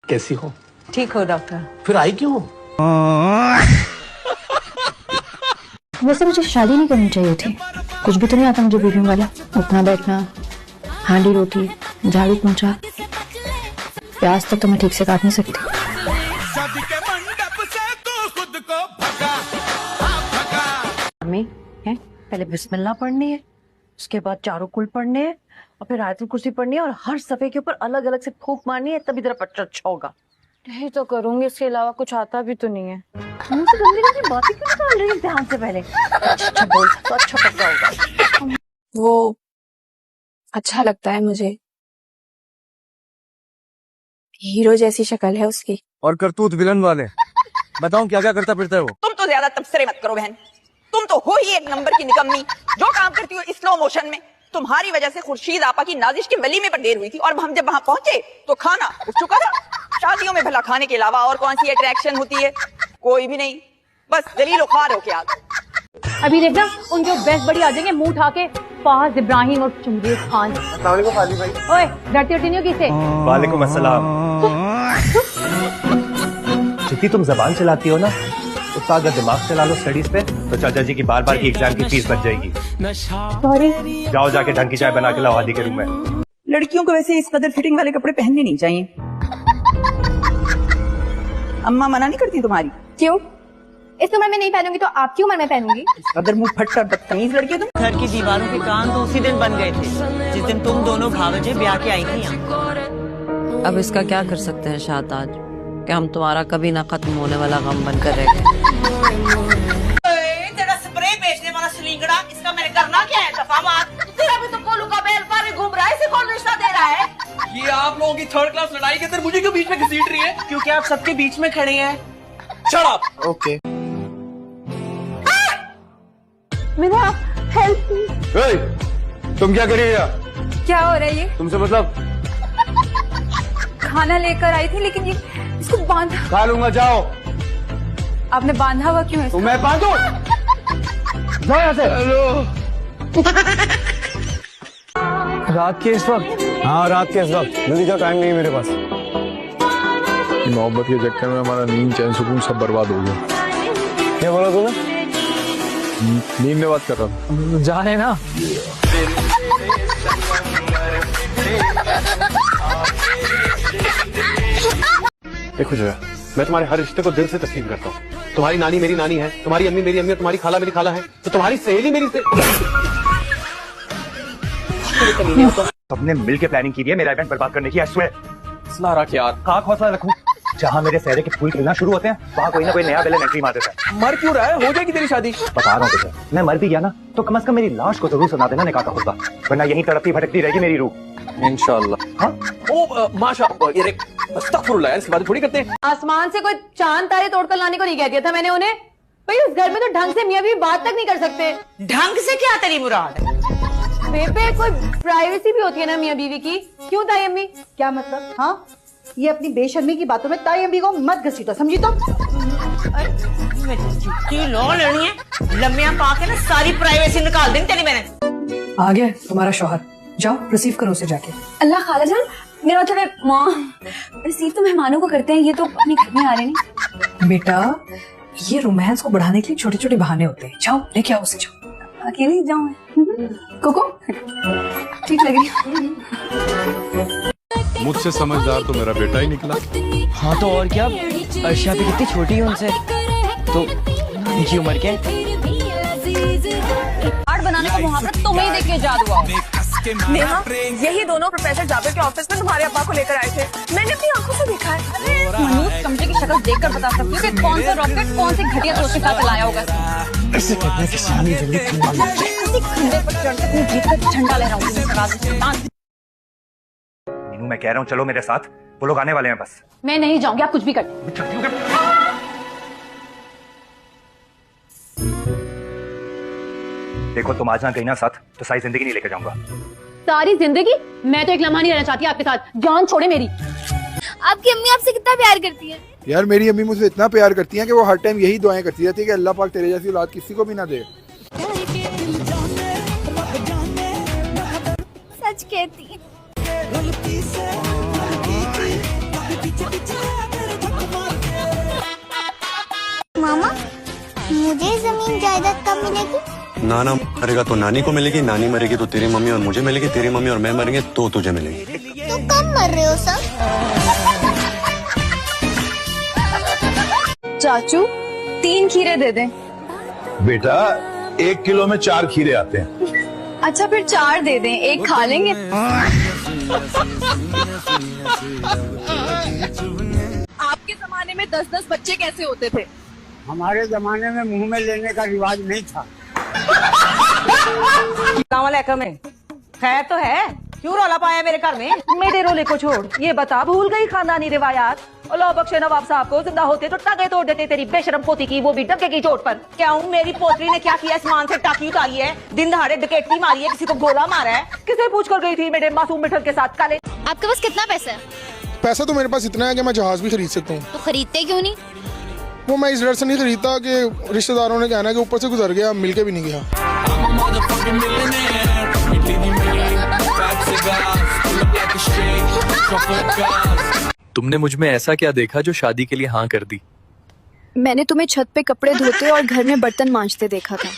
कैसी हो? ठीक हो डॉक्टर। फिर आई क्यों? वैसे मुझे शादी नहीं करनी चाहिए थी। कुछ भी तो नहीं आता मुझे बीवियों वाला। उठना बैठना, हांडी रोटी, झाड़ू पोंछा, प्याज तक तो मैं ठीक से काट नहीं सकती। मम्मी है पहले बिस्मिल्लाह पढ़नी है, उसके बाद चारों कुल पढ़ने हैं और फिर आयतुल कुर्सी पढ़नी है और हर सफे के ऊपर अलग अलग से फूंक मारनी है, तभी तेरा बच्चा अच्छा होगा। यही तो करूंगी, इसके अलावा कुछ आता भी तो नहीं है। मुझसे गंदी गंदी बातें क्यों निकाल रही है ध्यान से? पहले अच्छा बोल तो अच्छा बच्चा होगा। वो अच्छा लगता है मुझे, हीरो जैसी शक्ल है उसकी। और करतूत विलन वाले। बताऊं क्या क्या करता फिरता है वो। तुम तो ज्यादा तबसरे मत करो बहन, तुम तो हो ही एक नंबर की निकम्मी। जो काम करती हो स्लो मोशन में। तुम्हारी वजह से खुर्शीद आपा की नाजिश के वलीमे पर देर हुई थी और हम जब वहां पहुंचे तो खाना उठ चुका था। शादियों में भला खाने के अलावा और कौन सी अट्रैक्शन होती है? कोई भी नहीं, बस दलील खार हो के आ। अभी देखना उनके बेस्ट बड़ी आ जाएंगे मुंह उठा के, फहद इब्राहिम और चुंगेज खान। अस्सलाम वालेकुम फाली भाई। ओए डरती उठती नहीं हो किससे? वालेकुम अस्सलाम। जितनी तुम जबान चलाती हो ना, उतना अगर दिमाग चला लो स्टडीज पे तो चाचा जी की बार बार की एग्जाम की फीस बच जाएगी। सॉरी। जाओ जाके ढंग की चाय बना के लाओ हादी के रूम में। लड़कियों को वैसे इस कदर फिटिंग वाले कपड़े पहनने नहीं चाहिए। अम्मा मना नहीं करती तुम्हारी? क्यों? इस उम्र में नहीं पहनूंगी तो आपकी उम्र में पहनूंगी। कदर मुंह फट और बदतमीज लड़की हो तुम। घर की दीवारों के कान तो उसी दिन बन गए थे जिस दिन तुम दोनों भावजे ब्याह के आई थी यहाँ। अब इसका क्या कर सकते हैं शाहताज कि हम तुम्हारा कभी ना खत्म होने वाला गम बनकर रह गए। तेरा स्प्रे बेचने वाला स्लिंगड़ा, इसका मैंने करना क्या है? तफावत तेरा भी तो कोलू का बैल पारे घूम रहा है, इसे कौन रिश्ता दे रहा है? ये आप लोगों की थर्ड क्लास लड़ाई के अंदर मुझे क्यों बीच में घसीट रही है? क्योंकि आप सबके बीच में खड़े हैं। Shut up! ओके। मेरा हेल्प। तुम क्या करिए? क्या हो रहा है ये? तुमसे मतलब? खाना लेकर आई थी लेकिन ये इसको बांधा। खा लूंगा, जाओ। आपने बांधा हुआ क्यों है? तो मैं बांधू? जाओ यहाँ से। रात के इस वक्त? हाँ रात के इस वक्त, जल्दी जाओ, टाइम नहीं है मेरे पास। मोहब्बत के चक्कर में हमारा नींद चैन सुकून सब बर्बाद हो गया। क्या बोला तूने? नींद में बात कर रहा हूँ। जा रहे ना। देखो जो है, मैं तुम्हारे हर रिश्ते को दिल से तस्लीम करता हूँ। तुम्हारी नानी मेरी नानी है, तुम्हारी अम्मी मेरी अम्मी, तुम्हारी खाला मेरी खाला है, तो तुम्हारी सहेली मेरी सबने मिल के प्लानिंग की है मेरा इवेंट बर्बाद करने की। यार खाक हौसला रखूं। जहाँ मेरे सेहरे के फूल खिलना शुरू होते हैं वहाँ कोई ना कोई नया विलेन एंट्री मार देता है। मर क्यों रहा है? हो जाएगी तेरी शादी। बता रहा हूँ तुझे, मैं मर भी गया ना तो कम से कम मेरी लाश को जरूर सुना देना निकाह का खुतबा, वरना यहीं तड़पती भटकती रहेगी मेरी रूह। इंशाल्लाह। हाँ? ओ माशाअल्लाह, ये देख, अस्तगफुरुल्लाह, इसकी बात थोड़ी करते हैं। आसमान से कोई चांद तारे तोड़कर लाने को नहीं कह दिया था मैंने उन्हें। भाई उस घर में तो ढंग से मियां बीवी बात तक नहीं कर सकते। ढंग से क्या तेरी मुराद? बेबे कोई प्राइवेसी भी होती है ना मियां बीवी की। क्यों ताई अम्मी? क्या मतलब? हाँ, ये अपनी बेशर्मी की बातों में ताई अम्मी को मत घसीटो, समझी तुम? लो लेनी है, लम्बियां पाके ना सारी प्राइवेसी निकाल देंगे तेरी मैंने। आ गया तुम्हारा शौहर, जाओ रिसीव करो उसे जाके। अल्लाह खालाजान, मेरा मतलब है माँ, रिसीव तो मेहमानों को करते हैं, ये तो अपने घर में आ रहे नहीं। बेटा, ये रोमांस को बढ़ाने के लिए छोटे छोटे बहाने होते हैं। जाओ लेके आओ उसे, जाओ। अकेले जाऊँ मैं? कोको ठीक लग रही। मुझसे समझदार तो मेरा बेटा ही निकला। हाँ तो और क्या, अर्शा भी कितनी छोटी है उनसे, तो इनकी उम्र क्या है? आर्ट बनाने का मुहावरा तुम्हें ही देख के याद हुआ। नेहा, यही दोनों प्रोफेसर जाबिर के ऑफिस में तुम्हारे अब्बा को लेकर आए थे। मैंने अपनी आंखों से देखा है। मनूस कमरे की शक्ल देखकर बता सकती हूँ कि कौन सा रॉकेट कौन सी घटिया सोच के साथ चलाया होगा। ऐसे कहना कि सामने जल्दी किसी खंडे पर चढ़कर तुम जीत का झंडा लहराओगी। मीनू, मैं कह रहा हूँ चलो मेरे साथ, वो लोग आने वाले हैं बस। मैं नहीं जाऊंगी, आप कुछ भी कर। देखो तुम आज ना गई ना साथ तो सारी जिंदगी नहीं लेकर जाऊंगा। सारी जिंदगी? मैं तो एक लम्हा नहीं रहना चाहती आपके साथ, जान छोड़े मेरी। आपकी अम्मी आपसे कितना प्यार करती है? यार मेरी अम्मी मुझसे इतना प्यार करती है कि वो हर टाइम यही दुआएं करती रहती है कि अल्लाह पाक तेरे जैसी औलाद किसी को भी ना दे। सच कहती है। जायदाद कब मिलेगी? नाना मरेगा तो नानी को मिलेगी, नानी मरेगी तो तेरी मम्मी और मुझे मिलेगी, तेरी मम्मी और मैं मरेंगे तो तुझे मिलेगी। तो कब मर रहे हो सब? चाचू 3 खीरे दे दें। बेटा 1 किलो में 4 खीरे आते हैं। अच्छा फिर 4 दे दें, एक खा लेंगे। आपके जमाने में 10-10 बच्चे कैसे होते थे? हमारे जमाने में मुंह में लेने का रिवाज नहीं था। अस्सलामुअलैकुम है। खैर तो है, क्यों रौला पाया मेरे घर में? मेरे रोले को छोड़, ये बता भूल गई खानदानी रिवायात? अल्लाह बख्शे नवाब साहब को, जिंदा होते तो टांगे तोड़ देते तेरी बेशरम पोती की, वो भी डंके की चोट पर। क्या हूँ मेरी पोतरी ने क्या किया? आसमान से टाकी उतारी है, दिन दहाड़े डकैती मारी है, किसी को गोला मारा है, किसे पूछ कर गई थी मेरे मासूम मिठल के साथ काले? आपके पास कितना पैसा है? पैसा तो मेरे पास इतना है कि मैं जहाज भी खरीद सकता हूँ। तो खरीदते क्यों नहीं? वो मैं इस डर से नहीं खरीदता कि रिश्तेदारों ने कहना कि ऊपर से गुजर गया, मिलके भी नहीं गया। तुमने मुझ में ऐसा क्या देखा जो शादी के लिए हाँ कर दी? मैंने तुम्हें छत पे कपड़े धोते और घर में बर्तन मांजते देखा था।